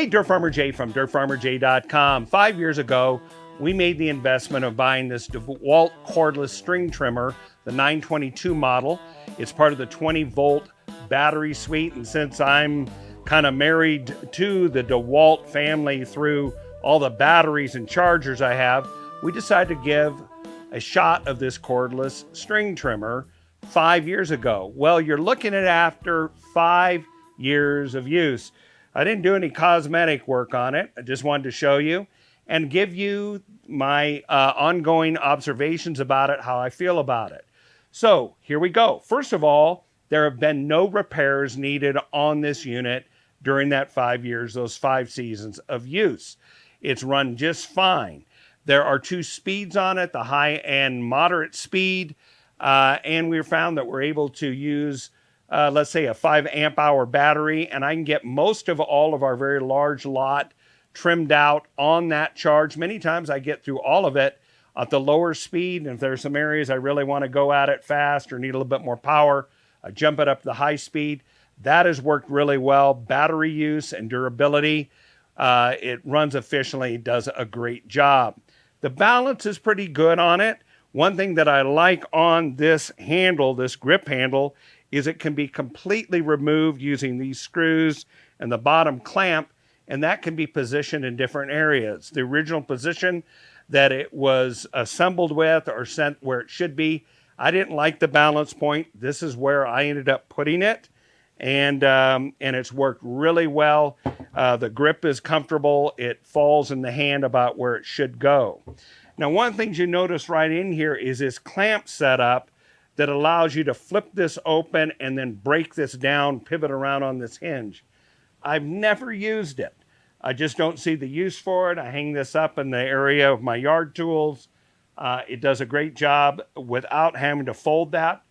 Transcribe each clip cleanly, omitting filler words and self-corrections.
Hey, Dirt Farmer Jay from dirtfarmerjay.com. 5 years ago, we made the investment of buying this DeWalt cordless string trimmer, the 922 model. It's part of the 20-volt battery suite, and since I'm kind of married to the DeWalt family through all the batteries and chargers I have, we decided to give a shot of this cordless string trimmer 5 years ago. Well, you're looking at after 5 years of use. I didn't do any cosmetic work on it. I just wanted to show you and give you my ongoing observations about it, how I feel about it. So here we go. First of all, there have been no repairs needed on this unit during that 5 years, those 5 seasons of use. It's run just fine. There are 2 speeds on it, the high and moderate speed, and we found that we're able to use let's say a 5 amp hour battery, and I can get most of all of our very large lot trimmed out on that charge. Many times I get through all of it at the lower speed, and if there's some areas I really want to go at it fast or need a little bit more power, I jump it up to the high speed. That has worked really well. Battery use and durability, it runs efficiently, does a great job. The balance is pretty good on it. One thing that I like on this handle, this grip handle, is it can be completely removed using these screws and the bottom clamp, and that can be positioned in different areas. The original position that it was assembled with or sent where it should be, I didn't like the balance point. This is where I ended up putting it, and it's worked really well. The grip is comfortable. It falls in the hand about where it should go. Now, one of the things you notice right in here is this clamp setup that allows you to flip this open and then break this down, pivot around on this hinge. I've never used it. I just don't see the use for it. I hang this up in the area of my yard tools. It does a great job without having to fold that.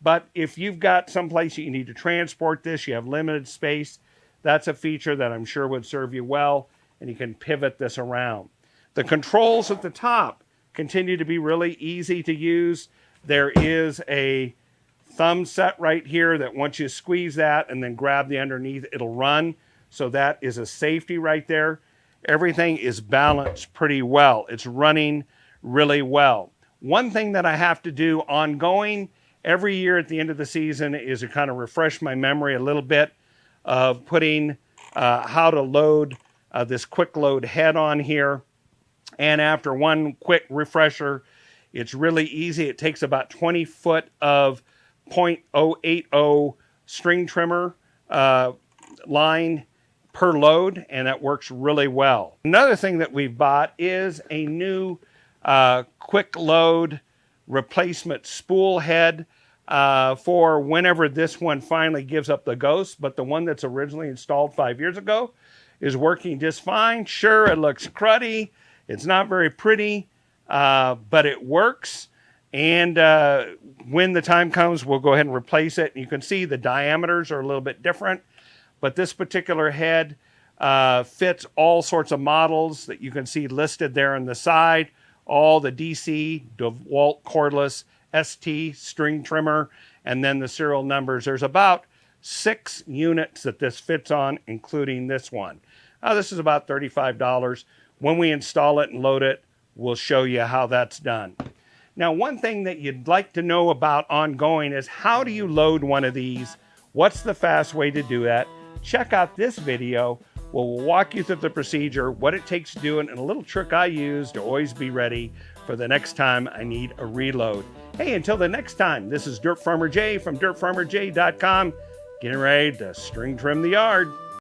But if you've got someplace you need to transport this, you have limited space, that's a feature that I'm sure would serve you well, and you can pivot this around. The controls at the top continue to be really easy to use. There is a thumb set right here that once you squeeze that and then grab the underneath, it'll run. So that is a safety right there. Everything is balanced pretty well. It's running really well. One thing that I have to do ongoing every year at the end of the season is to kind of refresh my memory a little bit of putting how to load this QuickLoad head on here. And after one quick refresher, it's really easy. It takes about 20 foot of 0.080 string trimmer line per load, and that works really well. Another thing that we've bought is a new QuickLoad replacement spool head for whenever this one finally gives up the ghost, but the one that's originally installed 5 years ago is working just fine. Sure, it looks cruddy. It's not very pretty. But it works, and when the time comes, we'll go ahead and replace it. You can see the diameters are a little bit different, but this particular head fits all sorts of models that you can see listed there on the side, all the DC, DeWalt cordless, ST, string trimmer, and then the serial numbers. There's about 6 units that this fits on, including this one. This is about $35. When we install it and load it, we'll show you how that's done. Now, one thing that you'd like to know about ongoing is how do you load one of these? What's the fast way to do that? Check out this video where we'll walk you through the procedure, what it takes to do it, and a little trick I use to always be ready for the next time I need a reload. Hey, until the next time, this is Dirt Farmer Jay from dirtfarmerjay.com, getting ready to string trim the yard.